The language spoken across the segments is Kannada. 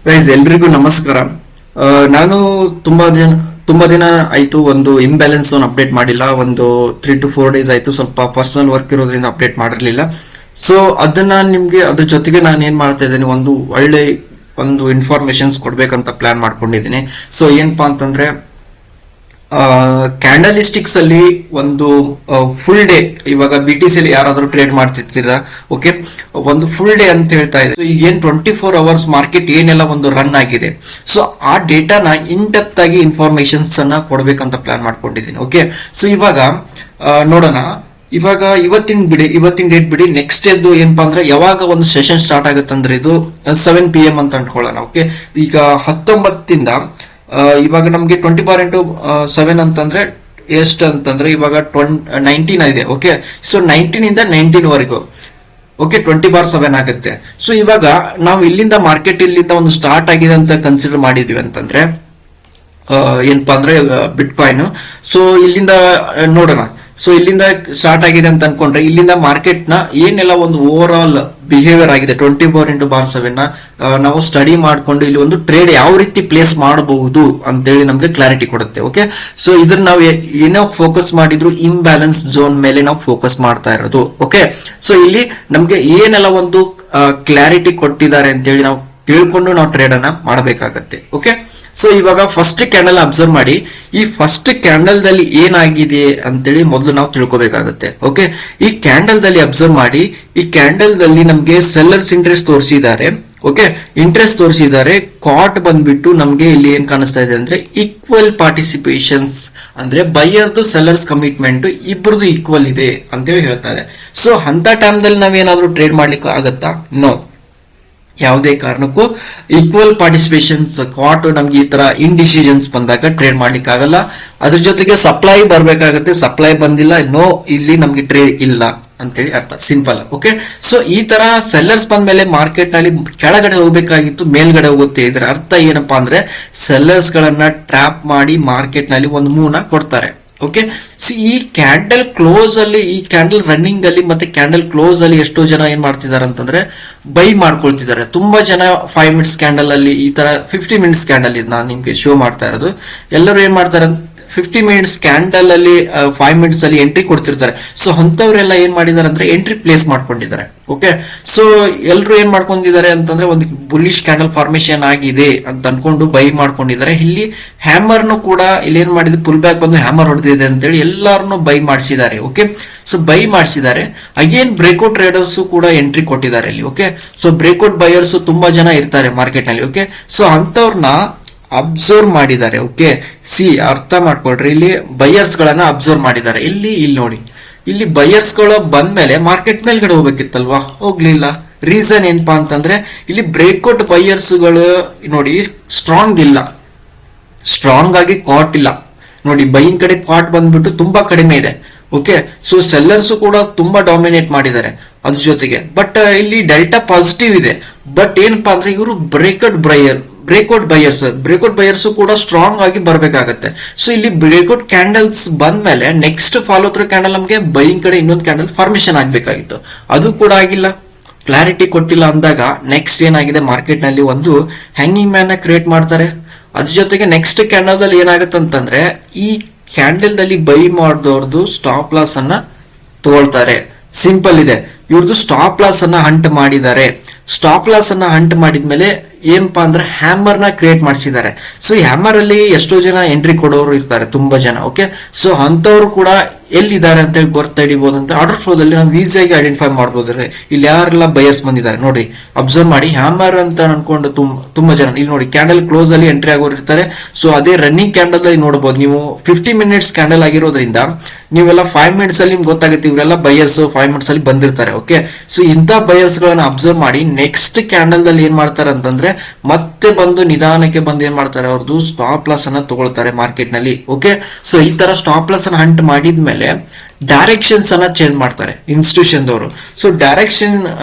ಗೈಸ್ ಎಲ್ರಿಗೂ ನಮಸ್ಕಾರ. ನಾನು ತುಂಬಾ ದಿನ ಆಯ್ತು ಒಂದು ಇಂಬ್ಯಾಲೆನ್ಸ್ ಅಪ್ಡೇಟ್ ಮಾಡಿಲ್ಲ. ಒಂದು 3 to 4 days ಆಯ್ತು. ಸ್ವಲ್ಪ ಪರ್ಸನಲ್ ವರ್ಕ್ ಇರೋದ್ರಿಂದ ಅಪ್ಡೇಟ್ ಮಾಡಿರ್ಲಿಲ್ಲ. ಸೊ ಅದನ್ನ ನಿಮ್ಗೆ ಅದ್ರ ಜೊತೆಗೆ ನಾನು ಏನ್ ಮಾಡ್ತಾ ಇದ್ದೀನಿ, ಒಳ್ಳೆ ಇನ್ಫಾರ್ಮೇಶನ್ಸ್ ಕೊಡ್ಬೇಕಂತ ಪ್ಲಾನ್ ಮಾಡ್ಕೊಂಡಿದ್ದೀನಿ. ಸೊ ಏನಪ್ಪಾ ಅಂತಂದ್ರೆ ಕ್ಯಾಂಡಲಿಸ್ಟಿಕ್ಸ್ ಅಲ್ಲಿ ಒಂದು ಫುಲ್ ಡೇ, ಇವಾಗ BTC ಅಲ್ಲಿ ಯಾರಾದ್ರೂ ಟ್ರೇಡ್ ಮಾಡ್ತಿರ್ತೀರಾ, ಓಕೆ, ಒಂದು ಫುಲ್ ಡೇ ಅಂತ ಹೇಳ್ತಾ ಇದೆ. ಈಗ ಏನ್ 24 hours ಮಾರ್ಕೆಟ್ ಏನೆಲ್ಲ ಒಂದು ರನ್ ಆಗಿದೆ, ಸೊ ಆ ಡೇಟಾನ ಇನ್ ಡೆಪ್ತ್ ಆಗಿ ಇನ್ಫಾರ್ಮೇಶನ್ಸ್ ಅನ್ನ ಕೊಡ್ಬೇಕಂತ ಪ್ಲಾನ್ ಮಾಡ್ಕೊಂಡಿದ್ದೀನಿ. ಓಕೆ, ಸೊ ಇವಾಗ ನೋಡೋಣ. ಇವಾಗ ಇವತ್ತಿನ ಡೇಟ್ ಬಿಡಿ. ನೆಕ್ಸ್ಟ್ ಎದ್ದು ಏನಪ್ಪಾ ಅಂದ್ರೆ ಯಾವಾಗ ಒಂದು ಸೆಷನ್ ಸ್ಟಾರ್ಟ್ ಆಗುತ್ತೆ ಅಂದ್ರೆ ಇದು 7 PM ಅಂತ ಅನ್ಕೊಳ್ಳೋಣ. ಓಕೆ, ಈಗ 19 ಇವಾಗ ನಮ್ಗೆ 20/7 ಅಂತಂದ್ರೆ ಎಷ್ಟು ಅಂತಂದ್ರೆ ಇವಾಗ 19 ಇದೆ. ಓಕೆ, ಸೊ 19 ಇಂದ 19 ವರೆಗೂ ಓಕೆ 20/7 ಆಗುತ್ತೆ. ಸೊ ಇವಾಗ ನಾವು ಇಲ್ಲಿಂದ ಒಂದು ಸ್ಟಾರ್ಟ್ ಆಗಿದೆ ಅಂತ ಕನ್ಸಿಡರ್ ಮಾಡಿದ್ವಿ ಅಂತಂದ್ರೆ ಏನಪ್ಪಾ ಅಂದ್ರೆ ಬಿಟ್ಕಾಯಿನ್. ಸೊ ಇಲ್ಲಿಂದ ನೋಡೋಣ. ಸೊ ಇಲ್ಲಿಂದ ಸ್ಟಾರ್ಟ್ ಆಗಿದೆ ಅಂತ ಅನ್ಕೊಂಡ್ರೆ ಇಲ್ಲಿಂದ ಮಾರ್ಕೆಟ್ ನ ಏನೆಲ್ಲ ಒಂದು ಓವರ್ ಆಲ್ ಬಿಹೇವಿಯರ್ ಆಗಿದೆ 20/7 ನ ನಾವು ಸ್ಟಡಿ ಮಾಡ್ಕೊಂಡು ಇಲ್ಲಿ ಒಂದು ಟ್ರೇಡ್ ಯಾವ ರೀತಿ ಪ್ಲೇಸ್ ಮಾಡಬಹುದು ಅಂತೇಳಿ ನಮ್ಗೆ ಕ್ಲಾರಿಟಿ ಕೊಡುತ್ತೆ. ಓಕೆ, ಸೊ ಇದನ್ನ ನಾವು ಏನೋ ಫೋಕಸ್ ಮಾಡಿದ್ರು ಇಂಬ್ಯಾಲೆನ್ಸ್ ಝೋನ್ ಮೇಲೆ ನಾವು ಫೋಕಸ್ ಮಾಡ್ತಾ ಇರೋದು. ಓಕೆ, ಸೊ ಇಲ್ಲಿ ನಮ್ಗೆ ಏನೆಲ್ಲ ಒಂದು ಕ್ಲಾರಿಟಿ ಕೊಟ್ಟಿದ್ದಾರೆ ಅಂತೇಳಿ ನಾವು ತಿಳ್ಕೊಂಡು ನಾವು ಟ್ರೇಡ್ ಅನ್ನ ಮಾಡಬೇಕಾಗತ್ತೆ. ಓಕೆ, ಸೊ ಇವಾಗ ಫಸ್ಟ್ ಕ್ಯಾಂಡಲ್ ಅಬ್ಸರ್ವ್ ಮಾಡಿ. ಈ ಫಸ್ಟ್ ಕ್ಯಾಂಡಲ್ ದಲ್ಲಿ ಏನಾಗಿದೆ ಅಂತೇಳಿ ಮೊದಲು ನಾವು ತಿಳ್ಕೊಬೇಕಾಗುತ್ತೆ. ಓಕೆ, ಈ ಕ್ಯಾಂಡಲ್ ದಲ್ಲಿ ಅಬ್ಸರ್ವ್ ಮಾಡಿ. ಈ ಕ್ಯಾಂಡಲ್ ದಲ್ಲಿ ನಮ್ಗೆ ಸೆಲ್ಲರ್ಸ್ ಇಂಟ್ರೆಸ್ಟ್ ತೋರಿಸಿದ್ದಾರೆ. ಓಕೆ, ಇಂಟ್ರೆಸ್ಟ್ ತೋರಿಸಿದ್ದಾರೆ. ಕಾಟ್ ಬಂದ್ಬಿಟ್ಟು ನಮ್ಗೆ ಇಲ್ಲಿ ಏನ್ ಕಾಣಿಸ್ತಾ ಇದೆ ಅಂದ್ರೆ ಈಕ್ವಲ್ ಪಾರ್ಟಿಸಿಪೇಷನ್ಸ್, ಅಂದ್ರೆ ಬೈಯರ್ದು ಸೆಲ್ಲರ್ಸ್ ಕಮಿಟ್ಮೆಂಟ್ ಇಬ್ಬರದು ಈಕ್ವಲ್ ಇದೆ ಅಂತೇಳಿ ಹೇಳ್ತಾ ಇದೆ. ಸೊ ಅಂತ ಟೈಮ್ ದಲ್ಲಿ ನಾವೇನಾದ್ರೂ ಟ್ರೇಡ್ ಮಾಡ್ಲಿಕ್ಕೆ ಆಗತ್ತಾ? ನೋ, ಯಾವುದೇ ಕಾರಣಕ್ಕೂ ಈಕ್ವಲ್ ಪಾರ್ಟಿಸಿಪೇಷನ್ಸ್ ಕಾಟ್ ನಮ್ಗೆ ಈ ತರ ಇಂಡಿಸಿಷನ್ಸ್ ಬಂದಾಗ ಟ್ರೇಡ್ ಮಾಡ್ಲಿಕ್ಕೆ ಆಗಲ್ಲ. ಅದ್ರ ಜೊತೆಗೆ ಸಪ್ಲೈ ಬರ್ಬೇಕಾಗತ್ತೆ. ಸಪ್ಲೈ ಬಂದಿಲ್ಲ, ನೋ, ಇಲ್ಲಿ ನಮ್ಗೆ ಟ್ರೇಡ್ ಇಲ್ಲ ಅಂತೇಳಿ ಅರ್ಥ. ಸಿಂಪಲ್. ಓಕೆ, ಸೊ ಈ ತರ ಸೆಲ್ಲರ್ಸ್ ಬಂದ್ಮೇಲೆ ಮಾರ್ಕೆಟ್ ನಲ್ಲಿ ಕೆಳಗಡೆ ಹೋಗ್ಬೇಕಾಗಿತ್ತು, ಮೇಲ್ಗಡೆ ಹೋಗುತ್ತೆ. ಇದರ ಅರ್ಥ ಏನಪ್ಪಾ ಅಂದ್ರೆ ಸೆಲ್ಲರ್ಸ್ ಗಳನ್ನ ಟ್ರ್ಯಾಪ್ ಮಾಡಿ ಮಾರ್ಕೆಟ್ ನಲ್ಲಿ ಒಂದು ಮೂವ್ನ ಕೊಡ್ತಾರೆ. ಓಕೆ, ಸೊ ಈ ಕ್ಯಾಂಡಲ್ ಕ್ಲೋಸ್ ಅಲ್ಲಿ, ಈ ಕ್ಯಾಂಡಲ್ ರನ್ನಿಂಗ್ ಅಲ್ಲಿ ಮತ್ತೆ ಕ್ಯಾಂಡಲ್ ಕ್ಲೋಸ್ ಅಲ್ಲಿ ಎಷ್ಟೋ ಜನ ಏನ್ ಮಾಡ್ತಿದ್ದಾರೆ ಅಂತಂದ್ರೆ ಬೈ ಮಾಡ್ಕೊಳ್ತಿದ್ದಾರೆ. ತುಂಬಾ ಜನ 5 minutes ಕ್ಯಾಂಡಲ್ ಅಲ್ಲಿ, ಈ ತರ 50 minutes ಕ್ಯಾಂಡಲ್ ಇದು ನಾನು ನಿಮ್ಗೆ ಶೋ ಮಾಡ್ತಾ ಇರೋದು. ಎಲ್ಲರೂ ಏನ್ ಮಾಡ್ತಾರೆ, 50 minutes ಕ್ಯಾಂಡಲ್ ಅಲ್ಲಿ 5 minutes ಅಲ್ಲಿ ಎಂಟ್ರಿ ಕೊಡ್ತಿರ್ತಾರೆ. ಸೊ ಅಂತವ್ರೆಲ್ಲ ಏನ್ ಮಾಡಿದಾರೆ ಅಂದ್ರೆ ಎಂಟ್ರಿ ಪ್ಲೇಸ್ ಮಾಡ್ಕೊಂಡಿದ್ದಾರೆ. ಓಕೆ, ಸೊ ಎಲ್ರು ಏನ್ ಮಾಡ್ಕೊಂಡಿದ್ದಾರೆ ಅಂತಂದ್ರೆ ಒಂದು ಬುಲ್ಲಿಶ್ ಕ್ಯಾಂಡಲ್ ಫಾರ್ಮೇಶನ್ ಆಗಿದೆ ಅಂತ ಅನ್ಕೊಂಡು ಬೈ ಮಾಡ್ಕೊಂಡಿದ್ದಾರೆ. ಇಲ್ಲಿ ಹ್ಯಾಮರ್ನು ಕೂಡ ಇಲ್ಲಿ ಏನ್ ಮಾಡಿದ್ರೆ ಪುಲ್ ಬ್ಯಾಕ್ ಬಂದು ಹ್ಯಾಮರ್ ಹೊಡೆದಿದೆ ಅಂತೇಳಿ ಎಲ್ಲಾರನ್ನು ಬೈ ಮಾಡಿಸಿದ್ದಾರೆ. ಓಕೆ, ಸೊ ಬೈ ಮಾಡಿಸಿದ್ದಾರೆ. ಅಗೇನ್ ಬ್ರೇಕ್ಔಟ್ ಟ್ರೇಡರ್ಸ್ ಕೂಡ ಎಂಟ್ರಿ ಕೊಟ್ಟಿದ್ದಾರೆ ಇಲ್ಲಿ. ಓಕೆ, ಸೊ ಬ್ರೇಕ್ಔಟ್ ಬೈಯರ್ಸ್ ತುಂಬಾ ಜನ ಇರ್ತಾರೆ ಮಾರ್ಕೆಟ್ ನಲ್ಲಿ. ಓಕೆ, ಸೊ ಅಂತವ್ರನ್ನ ಅಬ್ಸರ್ವ್ ಮಾಡಿದ್ದಾರೆ. ಓಕೆ, ಅರ್ಥ ಮಾಡ್ಕೊಳ್ರಿ. ಇಲ್ಲಿ ಬೈಯರ್ಸ್ ಗಳನ್ನ ಅಬ್ಸರ್ವ್ ಮಾಡಿದ್ದಾರೆ. ಇಲ್ಲಿ ನೋಡಿ, ಇಲ್ಲಿ ಬೈಯರ್ಸ್ ಗಳು ಬಂದ್ಮೇಲೆ ಮಾರ್ಕೆಟ್ ಮೇಲ್ಗಡೆ ಹೋಗ್ಬೇಕಿತ್ತಲ್ವಾ, ಹೋಗ್ಲಿಲ್ಲ. ರೀಸನ್ ಏನಪ್ಪಾ ಅಂತಂದ್ರೆ ಇಲ್ಲಿ ಬ್ರೇಕ್ಔಟ್ ಬೈಯರ್ಸ್ ಗಳು ನೋಡಿ ಸ್ಟ್ರಾಂಗ್ ಇಲ್ಲ, ಸ್ಟ್ರಾಂಗ್ ಆಗಿ ಕಾಟ್ ಇಲ್ಲ. ನೋಡಿ ಬೈಯಿಂಗ್ ಕಡೆ ಕಾಟ್ ಬಂದ್ಬಿಟ್ಟು ತುಂಬಾ ಕಡಿಮೆ ಇದೆ. ಓಕೆ, ಸೊ ಸೆಲ್ಲರ್ಸ್ ಕೂಡ ತುಂಬಾ ಡಾಮಿನೇಟ್ ಮಾಡಿದ್ದಾರೆ ಅದ್ರ ಜೊತೆಗೆ. ಬಟ್ ಇಲ್ಲಿ ಡೆಲ್ಟಾ ಪಾಸಿಟಿವ್ ಇದೆ. ಬಟ್ ಏನಪ್ಪಾ ಅಂದ್ರೆ ಇವರು ಬ್ರೇಕ್ಔಟ್ ಬೈಯರ್ಸ್ ಕೂಡ ಸ್ಟ್ರಾಂಗ್ ಆಗಿ ಬರ್ಬೇಕಾಗತ್ತೆ. ಸೊ ಇಲ್ಲಿ ಬ್ರೇಕ್ಔಟ್ ಕ್ಯಾಂಡಲ್ಸ್ ಬಂದ್ಮೇಲೆ ನೆಕ್ಸ್ಟ್ ಫಾಲೋ ಥ್ರೂ ಕ್ಯಾಂಡಲ್ ನಮ್ಗೆ ಬೈಯಿಂಗ್ ಕಡೆ ಇನ್ನೊಂದು ಕ್ಯಾಂಡಲ್ ಫಾರ್ಮೇಶನ್ ಆಗ್ಬೇಕಾಗಿತ್ತು, ಅದು ಕೂಡ ಆಗಿಲ್ಲ. ಕ್ಲಾರಿಟಿ ಕೊಟ್ಟಿಲ್ಲ ಅಂದಾಗ ನೆಕ್ಸ್ಟ್ ಏನಾಗಿದೆ, ಮಾರ್ಕೆಟ್ ನಲ್ಲಿ ಒಂದು ಹ್ಯಾಂಗಿಂಗ್ ಮ್ಯಾನ್ ನ ಕ್ರಿಯೇಟ್ ಮಾಡ್ತಾರೆ. ಅದ್ರ ಜೊತೆಗೆ ನೆಕ್ಸ್ಟ್ ಕ್ಯಾಂಡಲ್ ದಲ್ಲಿ ಏನಾಗುತ್ತೆ ಅಂತಂದ್ರೆ ಈ ಕ್ಯಾಂಡಲ್ ದಲ್ಲಿ ಬೈ ಮಾಡಿದವ್ರದ್ದು ಸ್ಟಾಪ್ ಲಾಸ್ ಅನ್ನ ತಗೊಳ್ತಾರೆ. ಸಿಂಪಲ್ ಇದೆ. ಇವ್ರದ್ದು ಸ್ಟಾಪ್ ಲಾಸ್ ಅನ್ನ ಹಂಟ್ ಮಾಡಿದ್ದಾರೆ. ಸ್ಟಾಪ್ ಲಾಸ್ ಅನ್ನ ಹಂಟ್ ಮಾಡಿದ್ಮೇಲೆ ಏನಪ್ಪಾ ಅಂದ್ರೆ ಹ್ಯಾಮರ್ ನ ಕ್ರಿಯೇಟ್ ಮಾಡಿಸಿದ್ದಾರೆ. ಸೊ ಹ್ಯಾಮರ್ ಅಲ್ಲಿ ಎಷ್ಟೋ ಜನ ಎಂಟ್ರಿ ಕೊಡೋರು ಇರ್ತಾರೆ, ತುಂಬಾ ಜನ. ಓಕೆ, ಸೊ ಅಂತವ್ರು ಕೂಡ ಎಲ್ಲಿದ್ದಾರೆ ಅಂತ ಹೇಳಿ ಗೊತ್ತ ಹಿಡಿಬಹುದು ಅಂತ ಆರ್ಡರ್ ಫ್ಲೋ ದಲ್ಲಿ ನಾವು ಈಸಿಯಾಗಿ ಐಡೆಂಟಿಫೈ ಮಾಡಬಹುದ್ರೆ ಇಲ್ಲಿ ಯಾರೆಲ್ಲ ಬಯರ್ಸ್ ಬಂದಿದ್ದಾರೆ ನೋಡ್ರಿ. ಅಬ್ಸರ್ವ್ ಮಾಡಿ, ಹ್ಯಾಮರ್ ಅಂತ ಅನ್ಕೊಂಡು ತುಂಬಾ ಜನ ಇಲ್ಲಿ ನೋಡಿ ಕ್ಯಾಂಡಲ್ ಕ್ಲೋಸ್ ಅಲ್ಲಿ ಎಂಟ್ರಿ ಆಗೋರು ಇರ್ತಾರೆ. ಸೊ ಅದೇ ರನ್ನಿಂಗ್ ಕ್ಯಾಂಡಲ್ ಅಲ್ಲಿ ನೋಡಬಹುದು ನೀವು 50 minutes ಕ್ಯಾಂಡಲ್ ಆಗಿರೋದ್ರಿಂದ ನೀವೆಲ್ಲ 5 minutes ಅಲ್ಲಿ ನಿಮ್ಗೆ ಗೊತ್ತಾಗುತ್ತೆ ಇವರೆಲ್ಲ ಬಯರ್ಸ್ 5 minutes ಅಲ್ಲಿ ಬಂದಿರ್ತಾರೆ. ಓಕೆ, ಸೊ ಇಂಥ ಬಯರ್ಸ್ ಗಳನ್ನ ಅಬ್ಸರ್ವ್ ಮಾಡಿ ನೆಕ್ಸ್ಟ್ ಕ್ಯಾಂಡಲ್ ದಲ್ಲಿ ಏನ್ ಮಾಡ್ತಾರೆ ಅಂತಂದ್ರೆ ಮತ್ತೆ ಬಂದು ನಿಧಾನಕ್ಕೆ ಬಂದು ಏನ್ ಮಾಡ್ತಾರೆ, ಅವ್ರದ್ದು ಸ್ಟಾಪ್ ಲಾಸ್ ಅನ್ನ ತಗೊಳ್ತಾರೆ ಮಾರ್ಕೆಟ್ ನಲ್ಲಿ. ಓಕೆ, ಸೊ ಈ ತರ ಸ್ಟಾಪ್ ಲಾಸ್ ಅನ್ನ ಹಂಟ್ ಮಾಡಿದ್ಮೇಲೆ ಡೈರೆಕ್ಷನ್ಸ್ ಅನ್ನ ಚೇಂಜ್ ಮಾಡ್ತಾರೆ ಇನ್ಸ್ಟಿಟ್ಯೂಷನ್ ದವರು. ಸೊ ಡೈರೆಕ್ಷನ್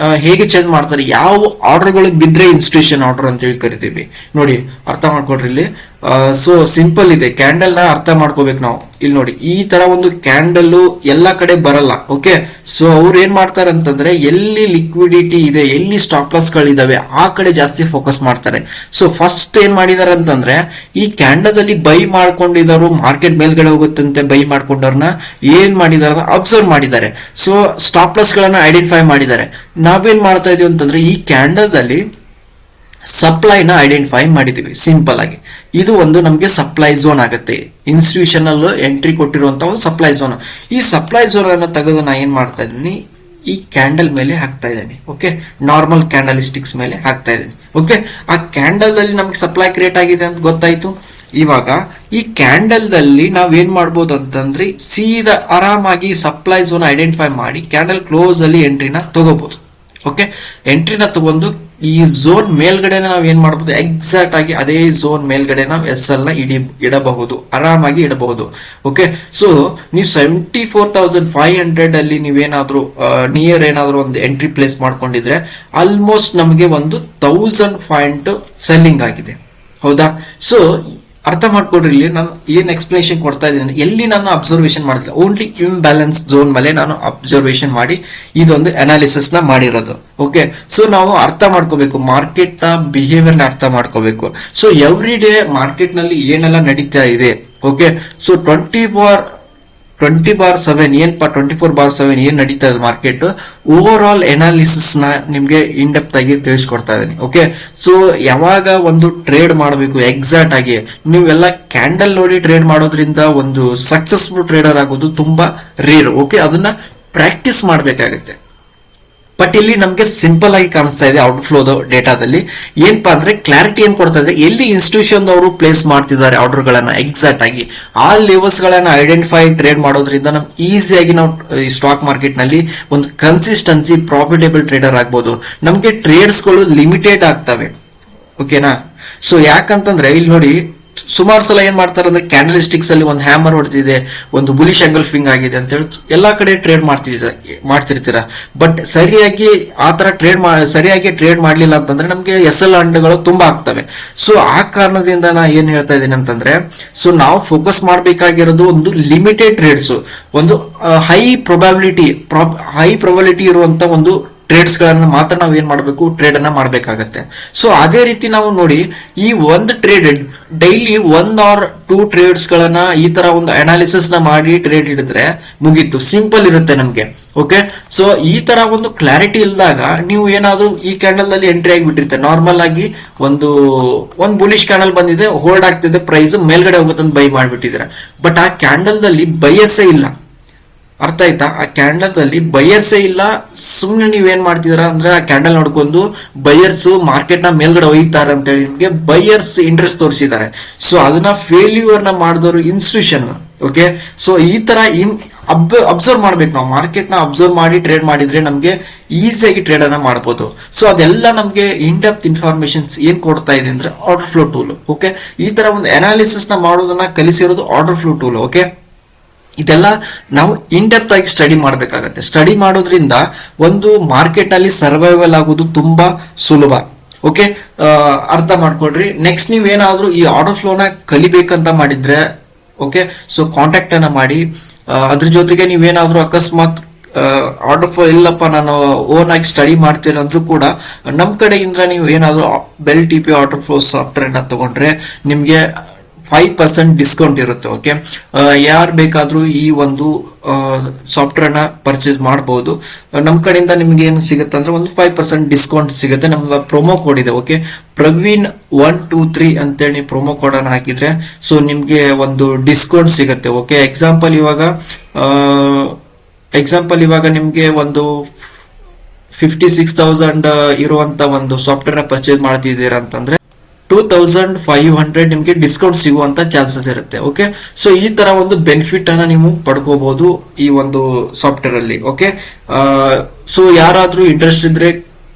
ಹೇಗೆ ಚೇಂಜ್ ಮಾಡ್ತಾರೆ, ಯಾವ ಆರ್ಡರ್ ಗಳಿಗೆ ಬಿದ್ರೆ ಇನ್ಸ್ಟಿಟ್ಯೂಷನ್ ಆರ್ಡರ್ ಅಂತ ಹೇಳಿ ಕರಿತೀವಿ. ನೋಡಿ ಅರ್ಥ ಮಾಡ್ಕೊಡ್ರಿ. ಇಲ್ಲಿ ಸೊ ಸಿಂಪಲ್ ಇದೆ. ಕ್ಯಾಂಡಲ್ ನ ಅರ್ಥ ಮಾಡ್ಕೋಬೇಕು ನಾವು. ಇಲ್ಲಿ ನೋಡಿ, ಈ ತರ ಒಂದು ಕ್ಯಾಂಡಲ್ ಎಲ್ಲಾ ಕಡೆ ಬರಲ್ಲ. ಓಕೆ, ಸೊ ಅವ್ರು ಏನ್ ಮಾಡ್ತಾರೆ ಅಂತಂದ್ರೆ ಎಲ್ಲಿ ಲಿಕ್ವಿಡಿಟಿ ಇದೆ, ಎಲ್ಲಿ ಸ್ಟಾಪ್ ಲಾಸ್ ಗಳಿದಾವೆ ಆ ಕಡೆ ಜಾಸ್ತಿ ಫೋಕಸ್ ಮಾಡ್ತಾರೆ. ಸೊ ಫಸ್ಟ್ ಏನ್ ಮಾಡಿದಾರೆ ಅಂತಂದ್ರೆ ಈ ಕ್ಯಾಂಡಲ್ ಅಲ್ಲಿ ಬೈ ಮಾಡ್ಕೊಂಡಿದ್ರು, ಮಾರ್ಕೆಟ್ ಮೇಲ್ಗಡೆ ಹೋಗುತ್ತಂತೆ ಬೈ ಮಾಡ್ಕೊಂಡವ್ರನ್ನ ಏನ್ ಮಾಡಿದಾರೆ ಅಬ್ಸರ್ವ್ ಮಾಡಿದ್ದಾರೆ. ಸೊ ಸ್ಟಾಪ್ ಲಾಸ್ ಗಳನ್ನ ಐಡೆಂಟಿಫೈ ಮಾಡಿದ್ದಾರೆ. ನಾವೇನ್ ಮಾಡ್ತಾ ಇದೀವಿ ಅಂತಂದ್ರೆ ಈ ಕ್ಯಾಂಡಲ್ ಅಲ್ಲಿ ಸಪ್ಲೈನ ಐಡೆಂಟಿಫೈ ಮಾಡಿದೀವಿ ಸಿಂಪಲ್ ಆಗಿ. ಇದು ಒಂದು ನಮಗೆ ಸಪ್ಲೈ ಝೋನ್ ಆಗುತ್ತೆ. ಇನ್ಸ್ಟಿಟ್ಯೂಷನಲ್ ಎಂಟ್ರಿ ಕೊಟ್ಟಿರುವಂತ ಒಂದು ಸಪ್ಲೈ ಝೋನ್. ಈ ಸಪ್ಲೈ ಝೋನ್ ಅನ್ನ ತೆಗೆದು ನಾ ಏನ್ ಮಾಡ್ತಾ ಇದ್ದೀನಿ, ಈ ಕ್ಯಾಂಡಲ್ ಮೇಲೆ ಹಾಕ್ತಾ ಇದ್ದೀನಿ. ಓಕೆ, ನಾರ್ಮಲ್ ಕ್ಯಾಂಡಲ್ ಸ್ಟಿಕ್ಸ್ ಮೇಲೆ ಹಾಕ್ತಾ ಇದ್ದೀನಿ. ಓಕೆ, ಆ ಕ್ಯಾಂಡಲ್ ದಲ್ಲಿ ನಮ್ಗೆ ಸಪ್ಲೈ ಕ್ರಿಯೇಟ್ ಆಗಿದೆ ಅಂತ ಗೊತ್ತಾಯ್ತು. ಇವಾಗ ಈ ಕ್ಯಾಂಡಲ್ ದಲ್ಲಿ ನಾವ್ ಏನ್ ಮಾಡ್ಬೋದು ಅಂತಂದ್ರೆ ಸೀದಾ ಆರಾಮಾಗಿ ಸಪ್ಲೈ ಝೋನ್ ಐಡೆಂಟಿಫೈ ಮಾಡಿ ಕ್ಯಾಂಡಲ್ ಕ್ಲೋಸ್ ಅಲ್ಲಿ ಎಂಟ್ರಿನ ತಗೋಬಹುದು. ಓಕೆ, ಎಂಟ್ರಿನ ತಗೊಂಡು ಈ ಝೋನ್ ಮೇಲ್ಗಡೆ ನಾವ್ ಏನ್ ಮಾಡಬಹುದು, ಎಕ್ಸಾಕ್ಟ್ ಆಗಿ ಅದೇ ಝೋನ್ ಮೇಲ್ಗಡೆ ನಾವು SL ನ ಇಡಬಹುದು, ಆರಾಮಾಗಿ ಇಡಬಹುದು. ಓಕೆ, ಸೊ ನೀವು 74,500 ಅಲ್ಲಿ ನೀವೇನಾದ್ರೂ ನಿಯರ್ ಏನಾದ್ರೂ ಒಂದು ಎಂಟ್ರಿ ಪ್ಲೇಸ್ ಮಾಡ್ಕೊಂಡಿದ್ರೆ ಆಲ್ಮೋಸ್ಟ್ ನಮಗೆ ಒಂದು 1000 ಪಾಯಿಂಟ್ ಸೆಲ್ಲಿಂಗ್ ಆಗಿದೆ. ಹೌದಾ? ಸೊ ಅರ್ಥ ಮಾಡ್ಕೊಡ್ರಿ, ಇಲ್ಲಿ ನಾನು ಏನ್ ಎಕ್ಸ್ಪ್ಲನೇಷನ್ ಕೊಡ್ತಾ ಇದ್ದೀನಿ, ಎಲ್ಲಿ ನಾನು ಅಬ್ಸರ್ವೇಷನ್ ಮಾಡಿಲ್ಲ, ಓನ್ಲಿ ಇಂಬ್ಯಾಲೆನ್ಸ್ ಝೋನ್ ಮೇಲೆ ನಾನು ಅಬ್ಸರ್ವೇಷನ್ ಮಾಡಿ ಇದೊಂದು ಅನಾಲಿಸಿಸ್ ನ ಮಾಡಿರೋದು. ಓಕೆ, ಸೊ ನಾವು ಅರ್ಥ ಮಾಡ್ಕೋಬೇಕು, ಮಾರ್ಕೆಟ್ ನ ಬಿಹೇವಿಯರ್ ನ ಅರ್ಥ ಮಾಡ್ಕೋಬೇಕು. ಸೊ ಎವ್ರಿ ಡೇ ಮಾರ್ಕೆಟ್ ನಲ್ಲಿ ಏನೆಲ್ಲ ನಡೀತಾ ಇದೆ. ಓಕೆ, ಸೊ 20/7 ಏನಪ್ಪಾ 24/7 ಏನ್ ನಡೀತಾ ಇದೆ ಮಾರ್ಕೆಟ್, ಓವರ್ ಆಲ್ ಅನಾಲಿಸಿಸ್ ನ ನಿಮ್ಗೆ ಇನ್ ಡೆಪ್ತ್ ಆಗಿ ತಿಳಿಸ್ಕೊಡ್ತಾ ಇದೀನಿ. ಓಕೆ, ಸೊ ಯಾವಾಗ ಒಂದು ಟ್ರೇಡ್ ಮಾಡಬೇಕು ಎಕ್ಸಾಕ್ಟ್ ಆಗಿ, ನೀವೆಲ್ಲ ಕ್ಯಾಂಡಲ್ ನೋಡಿ ಟ್ರೇಡ್ ಮಾಡೋದ್ರಿಂದ ಒಂದು ಸಕ್ಸಸ್ಫುಲ್ ಟ್ರೇಡರ್ ಆಗೋದು ತುಂಬಾ ರೇರ್. ಓಕೆ, ಅದನ್ನ ಪ್ರಾಕ್ಟೀಸ್ ಮಾಡ್ಬೇಕಾಗತ್ತೆ. ಬಟ್ ಇಲ್ಲಿ ನಮ್ಗೆ ಸಿಂಪಲ್ ಆಗಿ ಕಾಣಿಸ್ತಾ ಇದೆ ಔಟ್ ಫ್ಲೋ ಡೇಟಾದಲ್ಲಿ ಏನಪ್ಪಾ ಅಂದ್ರೆ ಕ್ಲಾರಿಟಿ ಏನ್ ಕೊಡ್ತಾ ಇದೆ, ಎಲ್ಲಿ ಇನ್ಸ್ಟಿಟ್ಯೂಷನ್ ಅವರು ಪ್ಲೇಸ್ ಮಾಡ್ತಿದ್ದಾರೆ ಆರ್ಡರ್ ಗಳನ್ನ ಎಕ್ಸಾಕ್ಟ್ ಆಗಿ ಆ ಲೆವೆಲ್ಸ್ ಗಳನ್ನ ಐಡೆಂಟಿಫೈ ಟ್ರೇಡ್ ಮಾಡೋದ್ರಿಂದ ನಮ್ ಈಸಿಯಾಗಿ ನಾವು ಈ ಸ್ಟಾಕ್ ಮಾರ್ಕೆಟ್ ನಲ್ಲಿ ಒಂದು ಕನ್ಸಿಸ್ಟೆನ್ಸಿ ಪ್ರಾಫಿಟೇಬಲ್ ಟ್ರೇಡರ್ ಆಗ್ಬೋದು. ನಮ್ಗೆ ಟ್ರೇಡ್ಸ್ ಗಳು ಲಿಮಿಟೆಡ್ ಆಗ್ತವೆ. ಓಕೆನಾ? ಸೊ ಯಾಕಂತಂದ್ರೆ ಇಲ್ಲಿ ನೋಡಿ, ಸುಮಾರು ಸಲ ಏನ್ ಮಾಡ್ತಾರೆ ಅಂದ್ರೆ ಕ್ಯಾಂಡಲ್ ಸ್ಟಿಕ್ಸ್ ಅಲ್ಲಿ ಒಂದು ಹ್ಯಾಮರ್ ಹೊಡೆದಿದೆ, ಒಂದು ಬುಲಿಶ್ ಎಂಗಲ್ಫಿಂಗ್ ಆಗಿದೆ ಅಂತ ಹೇಳಿ ಎಲ್ಲಾ ಕಡೆ ಟ್ರೇಡ್ ಮಾಡ್ತಿರ್ತೀರಾ. ಬಟ್ ಸರಿಯಾಗಿ ಆತರ ಸರಿಯಾಗಿ ಟ್ರೇಡ್ ಮಾಡ್ಲಿಲ್ಲ ಅಂತಂದ್ರೆ ನಮ್ಗೆ SL ಅಂಡಗಳು ತುಂಬಾ ಆಗ್ತವೆ. ಸೊ ಆ ಕಾರಣದಿಂದ ನಾ ಏನ್ ಹೇಳ್ತಾ ಇದ್ದೀನಿ ಅಂತಂದ್ರೆ, ಸೊ ನಾವು ಫೋಕಸ್ ಮಾಡ್ಬೇಕಾಗಿರೋದು ಒಂದು ಲಿಮಿಟೆಡ್ ಟ್ರೇಡ್ಸ್, ಒಂದು ಹೈ ಪ್ರೊಬಬಿಲಿಟಿ ಇರುವಂತ ಒಂದು ಟ್ರೇಡ್ಸ್ ಗಳನ್ನ ಮಾತ್ರ ನಾವು ಏನ್ ಮಾಡಬೇಕು, ಟ್ರೇಡ್ ಅನ್ನ ಮಾಡ್ಬೇಕಾಗತ್ತೆ. ಸೊ ಅದೇ ರೀತಿ ನಾವು ನೋಡಿ, ಈ ಒಂದು ಟ್ರೇಡ್ ಡೈಲಿ 1 or 2 ಟ್ರೇಡ್ಸ್ ಗಳನ್ನ ಈ ತರ ಒಂದು ಅನಾಲಿಸಿಸ್ ನ ಮಾಡಿ ಟ್ರೇಡ್ ಹಿಡಿದ್ರೆ ಮುಗೀತು, ಸಿಂಪಲ್ ಇರುತ್ತೆ ನಮ್ಗೆ. ಓಕೆ, ಸೊ ಈ ತರ ಒಂದು ಕ್ಲಾರಿಟಿ ಇಲ್ದಾಗ ನೀವು ಏನಾದ್ರು ಈ ಕ್ಯಾಂಡಲ್ ನಲ್ಲಿ ಎಂಟ್ರಿ ಆಗಿಬಿಟ್ಟಿರುತ್ತೆ. ನಾರ್ಮಲ್ ಆಗಿ ಒಂದು ಬುಲಿಶ್ ಕ್ಯಾಂಡಲ್ ಬಂದಿದೆ, ಹೋಲ್ಡ್ ಆಗ್ತಿದೆ, ಪ್ರೈಸ್ ಮೇಲ್ಗಡೆ ಹೋಗುತ್ತಂತ ಬೈ ಮಾಡ್ಬಿಟ್ಟಿದ್ರೆ, ಬಟ್ ಆ ಕ್ಯಾಂಡಲ್ ದಲ್ಲಿ ಬೈಯರ್ಸೇ ಇಲ್ಲ. ಅರ್ಥ ಆಯ್ತಾ? ಆ ಕ್ಯಾಂಡಲ್ ಅಲ್ಲಿ ಬೈಯರ್ಸೇ ಇಲ್ಲ. ಸುಮ್ನೆ ನೀವೇನ್ ಮಾಡ್ತಿದಾರ ಅಂದ್ರೆ ಆ ಕ್ಯಾಂಡಲ್ ನೋಡ್ಕೊಂಡು ಬೈಯರ್ಸ್ ಮಾರ್ಕೆಟ್ ನ ಮೇಲ್ಗಡೆ ಒಯ್ತಾರೆ ಅಂತ ಹೇಳಿ ನಿಮ್ಗೆ ಬೈಯರ್ಸ್ ಇಂಟ್ರೆಸ್ಟ್ ತೋರಿಸಿದ್ದಾರೆ. ಸೊ ಅದನ್ನ ಫೇಲ್ಯೂರ್ ನ ಮಾಡಿದವರು ಇನ್ಸ್ಟಿಟ್ಯೂಷನ್. ಓಕೆ, ಸೊ ಈ ತರ ಅಬ್ಸರ್ವ್ ಮಾಡ್ಬೇಕು ನಾವು, ಮಾರ್ಕೆಟ್ ನ ಅಬ್ಸರ್ವ್ ಮಾಡಿ ಟ್ರೇಡ್ ಮಾಡಿದ್ರೆ ನಮ್ಗೆ ಈಸಿಯಾಗಿ ಟ್ರೇಡ್ ಅನ್ನ ಮಾಡಬಹುದು. ಸೊ ಅದೆಲ್ಲ ನಮ್ಗೆ ಇನ್ ಡೆಪ್ತ್ ಇನ್ಫಾರ್ಮೇಶನ್ಸ್ ಏನ್ ಕೊಡ್ತಾ ಇದೆ ಅಂದ್ರೆ ಆರ್ಡರ್ ಫ್ಲೋ ಟೂಲ್. ಓಕೆ, ಈ ತರ ಒಂದು ಅನಾಲಿಸಿಸ್ ನ ಮಾಡೋದನ್ನ ಕಲಿಸಿರೋದು ಆರ್ಡರ್ ಫ್ಲೋ ಟೂಲ್. ಓಕೆ, ಇದೆಲ್ಲ ನಾವು ಇನ್ ಡೆಪ್ತ್ ಆಗಿ ಸ್ಟಡಿ ಮಾಡ್ಬೇಕಾಗತ್ತೆ. ಸ್ಟಡಿ ಮಾಡೋದ್ರಿಂದ ಒಂದು ಮಾರ್ಕೆಟ್ ನಲ್ಲಿ ಸರ್ವೈವಲ್ ಆಗೋದು ತುಂಬಾ ಸುಲಭ. ಓಕೆ, ಅರ್ಥ ಮಾಡ್ಕೊಡ್ರಿ. ನೆಕ್ಸ್ಟ್ ನೀವೇನಾದ್ರೂ ಈ ಆರ್ಡರ್ ಫ್ಲೋನ ಕಲಿಬೇಕಂತ ಮಾಡಿದ್ರೆ, ಓಕೆ, ಸೊ ಕಾಂಟ್ಯಾಕ್ಟ್ ಅನ್ನ ಮಾಡಿ. ಅದ್ರ ಜೊತೆಗೆ ನೀವೇನಾದ್ರೂ ಅಕಸ್ಮಾತ್ ಆರ್ಡರ್ ಫ್ಲೋ ಇಲ್ಲಪ್ಪ ನಾನು ಓನ್ ಆಗಿ ಸ್ಟಡಿ ಮಾಡ್ತೀನಿ ಅಂದ್ರೂ ಕೂಡ ನಮ್ ಕಡೆಯಿಂದ ನೀವು ಏನಾದ್ರು bell TP order flow software ನ ತಗೊಂಡ್ರೆ ನಿಮ್ಗೆ 5% ಡಿಸ್ಕೌಂಟ್ ಇರುತ್ತೆ. ಓಕೆ, ಯಾರು ಬೇಕಾದ್ರೂ ಈ ಒಂದು ಸಾಫ್ಟ್ವೇರ್ ನ ಪರ್ಚೇಸ್ ಮಾಡಬಹುದು. ನಮ್ ಕಡೆಯಿಂದ ನಿಮ್ಗೆ ಏನು ಸಿಗುತ್ತೆ ಅಂದ್ರೆ ಒಂದು 5% ಡಿಸ್ಕೌಂಟ್ ಸಿಗುತ್ತೆ. ನಮ್ಗೆ ಪ್ರೊಮೋ ಕೋಡ್ ಇದೆ. ಓಕೆ, ಪ್ರವೀಣ್ 123 ಅಂತೇಳಿ ನೀವು ಪ್ರೊಮೋ ಕೋಡ್ ಅನ್ನು ಹಾಕಿದ್ರೆ ಸೊ ನಿಮ್ಗೆ ಒಂದು ಡಿಸ್ಕೌಂಟ್ ಸಿಗುತ್ತೆ. ಓಕೆ, ಎಕ್ಸಾಂಪಲ್ ಇವಾಗ ನಿಮ್ಗೆ ಒಂದು 56,000 ಇರುವಂತ ಒಂದು ಸಾಫ್ಟ್ವೇರ್ ನ ಪರ್ಚೇಸ್ ಮಾಡ್ತಿದ್ದೀರಾ ಅಂತಂದ್ರೆ 2,500 ನಿಮ್ಗೆ ಡಿಸ್ಕೌಂಟ್ ಸಿಗುವಂತ ಚಾನ್ಸಸ್ ಇರುತ್ತೆ. ಓಕೆ, ಸೊ ಈ ತರ ಒಂದು ಬೆನಿಫಿಟ್ ಅನ್ನ ನೀವು ಪಡ್ಕೋಬಹುದು ಈ ಒಂದು ಸಾಫ್ಟ್ವೇರ್ ಅಲ್ಲಿ. ಓಕೆ, ಸೊ ಯಾರಾದ್ರೂ ಇಂಟ್ರೆಸ್ಟ್ ಇದ್ರೆ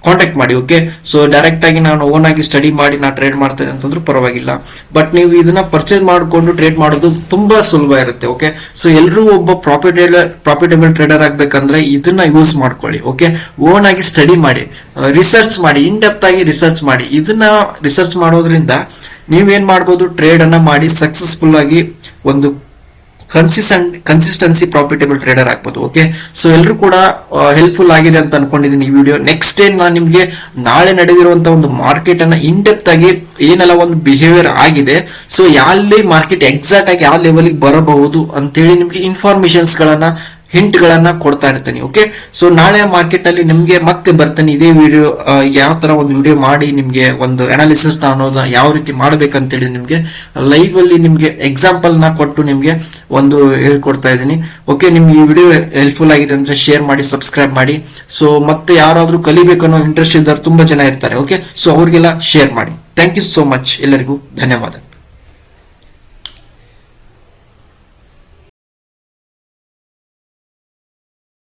ಕಾಂಟ್ಯಾಕ್ಟ್ ಮಾಡಿ. ಓಕೆ, ಸೊ ಡೈರೆಕ್ಟ್ ಆಗಿ ನಾನು ಓನ್ ಆಗಿ ಸ್ಟಡಿ ಮಾಡಿ ನಾ ಟ್ರೇಡ್ ಮಾಡ್ತೇನೆ ಅಂತಂದ್ರೂ ಪರವಾಗಿಲ್ಲ. ಬಟ್ ನೀವು ಇದನ್ನ ಪರ್ಚೇಸ್ ಮಾಡಿಕೊಂಡು ಟ್ರೇಡ್ ಮಾಡೋದು ತುಂಬಾ ಸುಲಭ ಇರುತ್ತೆ. ಓಕೆ, ಸೊ ಎಲ್ಲರೂ ಒಬ್ಬ ಪ್ರಾಫಿಟೇಬಲ್ ಟ್ರೇಡರ್ ಆಗ್ಬೇಕಂದ್ರೆ ಇದನ್ನ ಯೂಸ್ ಮಾಡ್ಕೊಳ್ಳಿ. ಓಕೆ, ಓನ್ ಆಗಿ ಸ್ಟಡಿ ಮಾಡಿ, ರಿಸರ್ಚ್ ಮಾಡಿ, ಇನ್ ಡೆಪ್ತ್ ಆಗಿ ರಿಸರ್ಚ್ ಮಾಡಿ. ಇದನ್ನ ರಿಸರ್ಚ್ ಮಾಡೋದ್ರಿಂದ ನೀವೇನ್ ಮಾಡ್ಬೋದು, ಟ್ರೇಡ್ ಅನ್ನ ಮಾಡಿ ಸಕ್ಸಸ್ಫುಲ್ ಆಗಿ ಒಂದು ಕನ್ಸಿಸ್ಟೆನ್ಸಿ ಪ್ರಾಫಿಟೇಬಲ್ ಟ್ರೇಡರ್ ಆಗ್ಬೋದು. ಓಕೆ, ಸೊ ಎಲ್ಲರೂ ಕೂಡ ಹೆಲ್ಪ್ಫುಲ್ ಆಗಿದೆ ಅಂತ ಅನ್ಕೊಂಡಿದ್ದೀನಿ ಈ ವಿಡಿಯೋ. ನೆಕ್ಸ್ಟ್ ಏನ್ ನಾನು ನಿಮ್ಗೆ ನಾಳೆ ನಡೆದಿರುವಂತಹ ಒಂದು ಮಾರ್ಕೆಟ್ ಅನ್ನ ಇನ್ ಡೆಪ್ತ್ ಆಗಿ ಏನೆಲ್ಲ ಒಂದು ಬಿಹೇವಿಯರ್ ಆಗಿದೆ, ಸೊ ಯಾವ ಮಾರ್ಕೆಟ್ ಎಕ್ಸಾಕ್ಟ್ ಆಗಿ ಯಾವ ಲೆವೆಲ್ಗೆ ಬರಬಹುದು ಅಂತೇಳಿ ನಿಮ್ಗೆ ಇನ್ಫಾರ್ಮೇಶನ್ಸ್ ಗಳನ್ನ ಹಿಂಟ್ ಗಳನ್ನ ಕೊಡ್ತಾ ಇರ್ತೇನೆ. ಓಕೆ, ಸೊ ನಾಳೆ ಮಾರ್ಕೆಟ್ ಅಲ್ಲಿ ನಿಮ್ಗೆ ಮತ್ತೆ ಬರ್ತೇನೆ ಇದೇ ವಿಡಿಯೋ ಯಾವ ತರ ಒಂದು ವಿಡಿಯೋ ಮಾಡಿ ನಿಮ್ಗೆ ಒಂದು ಅನಾಲಿಸಿಸ್ ಅನ್ನೋದ ಯಾವ ರೀತಿ ಮಾಡ್ಬೇಕಂತೇಳಿ ನಿಮ್ಗೆ ಲೈವ್ ಅಲ್ಲಿ ನಿಮ್ಗೆ ಎಕ್ಸಾಂಪಲ್ ನ ಕೊಟ್ಟು ನಿಮ್ಗೆ ಒಂದು ಹೇಳ್ಕೊಡ್ತಾ ಇದ್ದೀನಿ. ಓಕೆ, ನಿಮ್ಗೆ ಈ ವಿಡಿಯೋ ಹೆಲ್ಪ್ಫುಲ್ ಆಗಿದೆ ಅಂದ್ರೆ ಶೇರ್ ಮಾಡಿ, ಸಬ್ಸ್ಕ್ರೈಬ್ ಮಾಡಿ. ಸೊ ಮತ್ತೆ ಯಾರಾದ್ರೂ ಕಲಿಬೇಕನ್ನೋ ಇಂಟ್ರೆಸ್ಟ್ ಇದ್ದಾರೆ ತುಂಬಾ ಜನ ಇರ್ತಾರೆ. ಓಕೆ, ಸೊ ಅವ್ರಿಗೆಲ್ಲ ಶೇರ್ ಮಾಡಿ. ಥ್ಯಾಂಕ್ ಯು ಸೋ ಮಚ್, ಎಲ್ಲರಿಗೂ ಧನ್ಯವಾದ.